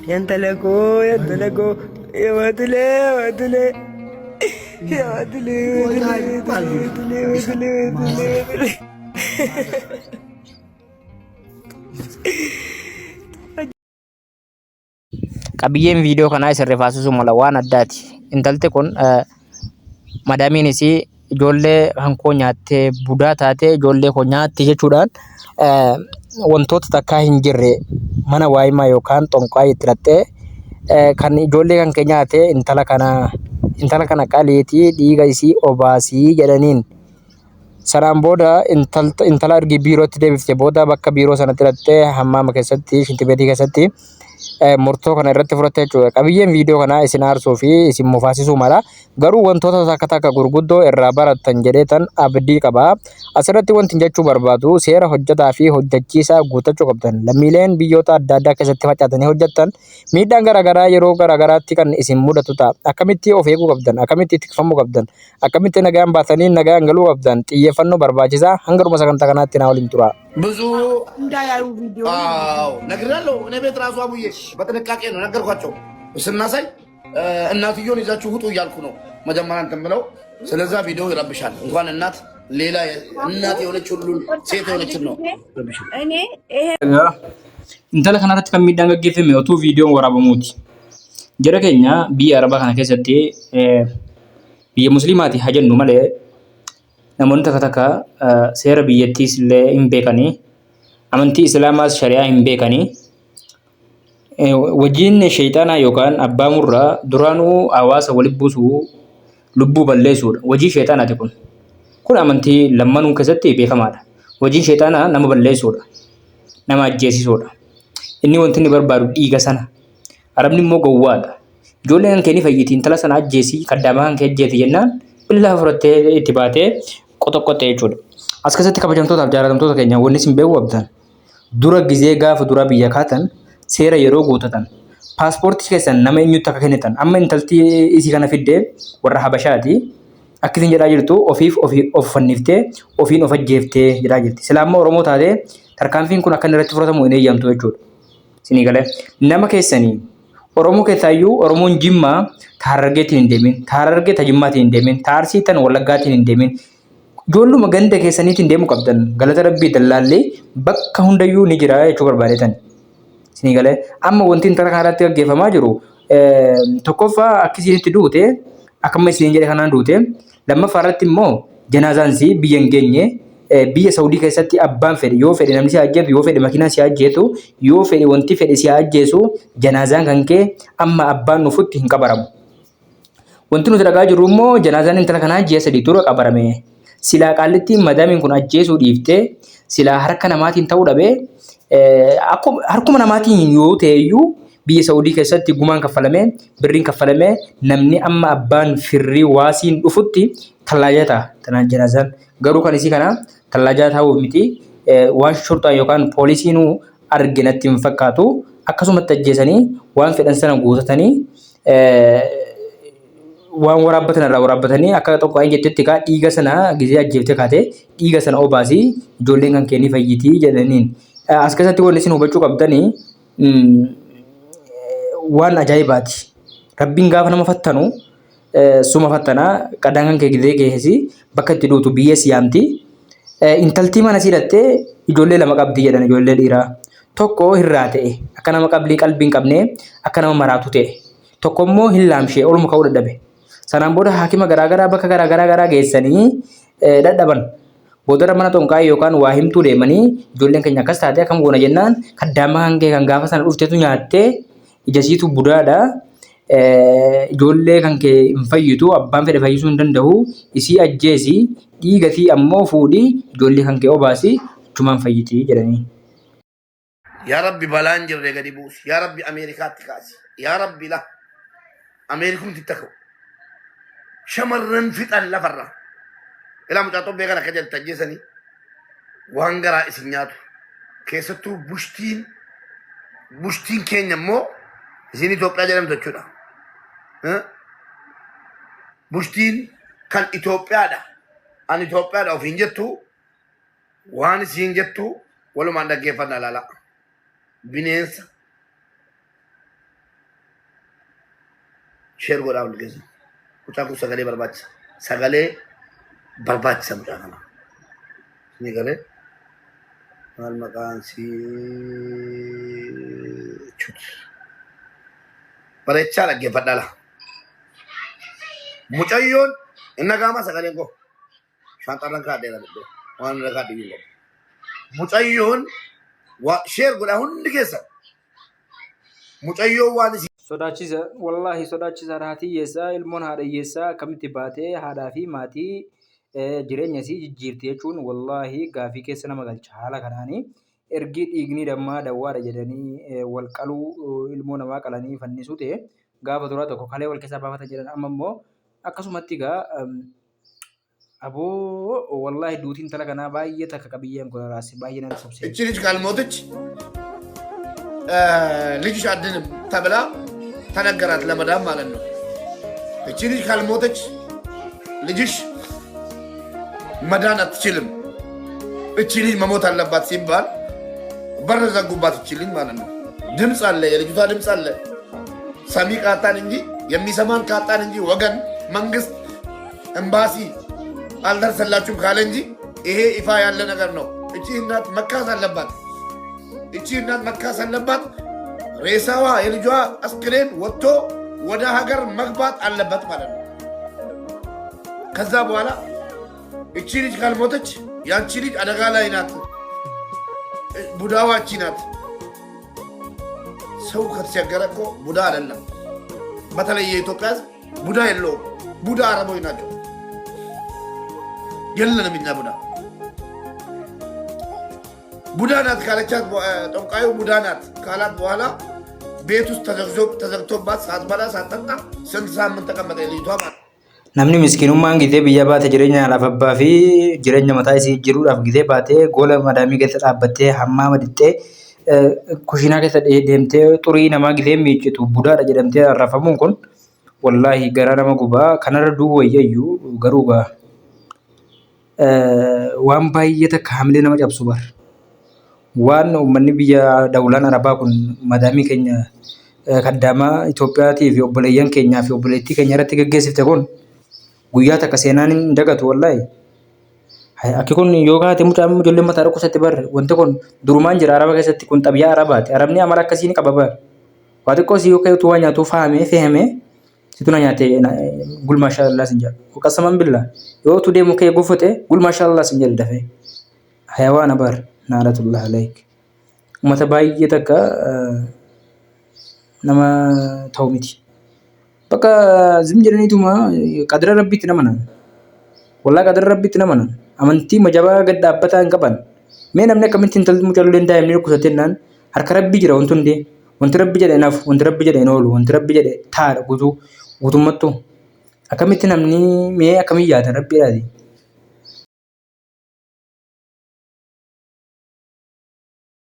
ينتلكو ينتلكو يا ودلي ودلي يا ودلي ودلي ودلي ودلي ودلي qabiyyeen viidiyoo kanaa isirra faasisuu mala waan addaati. Intalti kun madaamiin isii ijoollee hankoo nyaattee budaa taatee ijoollee koo nyaatti jechuudhaan wantoota takkaa hin jirre mana waayimaa yookaan xonqaa itti lattee kan ijoollee kan kee nyaate intala kana qaleetii dhiiga isii obaasii jedhaniin. Sanaan booda intala ergi biirootti deebifte booda bakka biiroo sanatti lattee hammaama keessatti shintibeetii keessatti murtoo kana irratti fudhatte jechuudha. Qabiyyeen viidiyoo kanaa isin aarsuu fi isin mufaasisuu mala garuu wantoota takka gurguddoo irraa barattan jedheetan abdii qaba. Asirratti wanti jechuu barbaadu seera hojjetaa fi hojjechiisaa guutachuu qabdan. Lammiileen biyyoota adda addaa keessatti facaatanii hojjettan miidhaan garaagaraa yeroo garaagaraatti kan isin mudatu ta'a. Akkamitti of eeguu qabdan? Akkamitti tikfamuu qabdan? Akkamitti nagaan baatanii nagaan galuu qabdan? Xiyyeeffannoo barbaachisaa hangaruma sagantaa kanaatti naa waliin tura. ብዙ እንዳያዩ ቪዲዮ ነግሬያለሁ። እኔ ቤት ራሱ አቡዬ በጥንቃቄ ነው ነገርኳቸው። ስናሳይ እናትየውን ይዛችሁ ውጡ እያልኩ ነው መጀመሪያ እንትን ብለው። ስለዛ ቪዲዮ ይረብሻል። እንኳን እናት ሌላ እናት የሆነች ሁሉን ሴት የሆነችን ነው ይረብሻል። እኔ ይሄ እንተለ ከናረት ከሚዳንገገፈም ያውቱ ቪዲዮን ወራበሙት ጀረከኛ ቢያ አረባ ከና ከሰቴ ቢየ ሙስሊማቲ ሀጀኑ ማለ namoonni takka seera biyyattiis illee hin beekanii amantii islaamaas shari'aa hin beekanii wajjin sheeyxaanaa yookaan abbaa murraa duraanuu hawaasa walitti buusuu lubbuu balleessuudha. Wajjii sheeyxaanaati kun amantii lammanuu keessatti beekamaadha. Wajjin sheeyxaanaa nama balleessuudha, nama ajjeesisuudha. Inni wanti inni barbaadu dhiiga sana. Arabni immoo gowwaadha. Ijoolleen kan keenii fayyitiin intala sana ajjeesii kaddaamaa kan kee ajjeeti jennaan billaa fudhattee itti baatee qotoqqottee jechuudha. As keessatti kabajamtootaaf jaalatamtoota keenya wanni isin beekuu qabdan dura gizee gaafa dura biyya kaatan seera yeroo guutatan paaspoortii keessan nama eenyutti akka kennitan amma intaltii isii kana fiddee warra habashaati akkasiin jedhaa jirtu of fanniftee ofiin of ajjeeftee jedhaa jirti. Silaammoo Oromoo taatee tarkaanfiin kun akka inni irratti fudhatamu hin eeyyamtu jechuudha. Isinii galee nama keessanii Oromoo keessaayyuu Oromoon Jimmaa Harargeetiin hin deemin, Harargee Jimmaatiin hin deemin, Arsii tan Wallaggaatiin hin deemin. Ijoolluma ganda keessaniitiin deemuu qabdan. Galata Rabbii dallaallee bakka hundayyuu ni jira jechuu barbaadetan. Isinii galee amma wanti intala kanarratti gaggeeffamaa jiru tokkoffaa akkasitti duute akkuma isin jedhe kanaan duute lammaffaa irratti immoo janaazaansi biyya hin geenye biyya Saawudii keessatti abbaan fedhe yoo fedhe namni si ajjeetu yoo fedhe makiinaa si ajjeetu yoo fedhe wanti fedhe si ajjeesu janaazaan kan kee amma abbaan nufutti hin qabaramu. Wanti nuti dhagaa jirru immoo janaazaan intala kanaa ji'a sadii dura qabarame. Silaa qaallitti madaamiin kun ajjeesuu dhiiftee silaa harka namaatiin ta'uu dhabee harkuma namaatiin yoo ta'eyyuu biyya Saawudii keessatti gumaan kaffalamee birriin kaffalamee namni amma abbaan firrii waasiin dhufutti tallaajaa ta'a. Tanaan janaazaan garuu kan isii kana tallaajaa ta'uu miti waan shortaa yookaan poolisiinuu arginatti hin fakkaatu akkasumatti ajjeesanii waan fedhan sana guutatanii waan waraabbatan irraa waraabbatanii akka tokko hin jettetti kaa dhiiga sana gizee ajjeeftee kaatee dhiiga sana obaasii ijoolleen kan keenii fayyitii jedhaniin. As keessatti wanni isin hubachuu qabdanii waan ajaa'ibaati. Rabbiin gaafa nama fattanu suma fattanaa qadaan kan kee gizee geessi bakka itti duutu biyya siyaamti. Intaltii mana siidhattee ijoollee lama qabdi jedhan ijoollee dhiiraa. Tokko hirraa ta'e akka nama qalbii hin qabne akka nama maraatu ta'e. Tokko immoo hin laamshee oluma ka'uu dadhabe. Sanaan booda haakima garaagaraa bakka garaagaraa geessanii dadhaban. Booda mana xonqaa yookaan waa himtuu deemanii ijoolleen keenya akkas taatee akkam goona jennaan kaddaamaa kan kee kan gaafa sana dhufteetu nyaattee ijasiitu budaadha. Ijoollee kan kee hin fayyitu abbaan fedhe fayyisuu hin danda'u isii ajjeesi dhiigatii ammoo fuudhii ijoollee kan kee obaasi jumaan fayyitii jedhanii. yaa rabbi balaan jirre gadi buusi. yaa rabbi Ameerikaatti kaasi. yaa rabbi la Ameerikumti takku shamarran fixan lafarra ilaa mucaa xobbee kana akka jedhu ajjeesanii waan garaa isin nyaatu keessattuu bushtiin keenya immoo isin Itoophiyaa jedhamtu jechuudha. Bushtiin kan Itoophiyaadha. An Itoophiyaadha ofiin jettu waan isin jettu walumaan dhaggeeffannaa laala. Bineensa Share godhaa hundi keessa. Mucaan kun sagalee barbaachisa. Sagalee barbaachisa mucaa kana. Ni galee. Maal maqaan si chut. Bareechaa dhaggeeffadhaa la. Mucayyoon inni gaama sagaleen koo. Shaanxarran kaadhee la dhubbee. Waan irra kaadhee hin qabu. Mucayyoon share godhaa hundi keessa. Mucayyoon waan isi. Sodaachisa wallaahi sodaachisa haati hiyyeessaa ilmoon haadha hiyyeessaa akkamitti baatee haadhaa fi maatii jireenya isii jijjiirti jechuun wallaahi gaafii keessa nama galcha haala kanaanii ergi dhiigni dammaa dawwaadha jedhanii wal qaluu ilmoo namaa qalanii fannisuu ta'e gaafa duraa tokko kalee wal keessaa baafatan jedhan amma immoo akkasumatti gaa aboo wallaahi duutiin tala kanaa baay'ee takka qabiyyeen kun raasii baay'ee nama sobsee. እቺ ልጅ ካልሞተች ልጅሽ አድንም ተብላ ተነገራት ለመዳም ማለት ነው። እቺ ልጅ ካልሞተች ልጅሽ መዳን አትችልም፣ እቺ ልጅ መሞት አለባት ሲባል በር ዘጉባት። እቺ ልጅ ማለት ነው። ድምፅ አለ፣ የልጅቷ ድምፅ አለ። ሰሚ ካጣን እንጂ የሚሰማን ካጣን እንጂ ወገን መንግስት ኤምባሲ አልደረሰላችሁም ካለ እንጂ ይሄ ይፋ ያለ ነገር ነው። እቺ እናት መካስ አለባት። እቺ እናት መካስ አለባት። ሬሳዋ የልጇ አስክሬን ወጥቶ ወደ ሀገር መግባት አለበት ማለት ነው። ከዛ በኋላ እቺ ልጅ ካልሞተች ያንቺ ልጅ አደጋ ላይ ናት። ቡዳዋ እቺ ናት። ሰው ከተቸገረ እኮ ቡዳ አይደለም። በተለይ የኢትዮጵያ ሕዝብ ቡዳ የለውም። ቡዳ አረቦች ናቸው። የለንም እኛ ቡዳ። ቡዳ ናት ካለቻት ጠንቋዩ ቡዳ ናት ካላት በኋላ ቤት ውስጥ ተዘግቶባት ሳትበላ ሳትጠጣ ስንት ሳምንት ተቀመጠ ልጅቷ ማለት። Namni miskiinummaan gitee biyya baate jireenya haadhaaf abbaa fi jireenya mataa isii jiruudhaaf gitee baatee gola madaamii keessa dhaabbattee hammaa madixxee kushiinaa keessa deemtee xurii namaa gitee miiccitu budaadha jedhamtee arrafamuun kun wallaahi garaa nama gubaa kanarra du'uu wayyayyuu garuu waan baay'ee takka hamilee nama cabsu bar. Waan uummanni biyya dawlaan arabaa kun madaamii keenya kaddaamaa Itoophiyaatii fi obboleeyyan keenyaa fi obboleettii keenya irratti gaggeessifte kun guyyaa takka seenaan hin dagatu wallaahi. Akki kun yoo kaate mucaan ijoolleen mataa dhukkubsatti bar wanti kun durumaan jira araba keessatti kun xabiyaa arabaati. Arabni amala akkasii ni qaba bar. Waa xiqqoo si yoo ka'utu waa nyaatu fehamee situ na nyaatee gul maashaallah sin jedha. Qasaman billaa yoo tu deemu kee gufate gul maashaallah sin jedha dafee. Hayawaana bar naalatullah alayk. Uummata baay'ee takka nama ta'u miti. Bakka zim jedhaniituma qadara rabbiitti nama nan. Wallaahi qadara rabbiitti nama nan. Amantii majabaa gad dhaabbataa hin qaban. Mee namni akkamitti intalli mucaalleen daa'imni dhukkubsattee naan harka rabbii jira wanti hundee. Wanti rabbi jedhe naaf, wanti rabbi jedhe hin oolu, wanti rabbi jedhe taadha guutummattuu. Akkamitti namni mee akkamii yaada rabbiidhaati.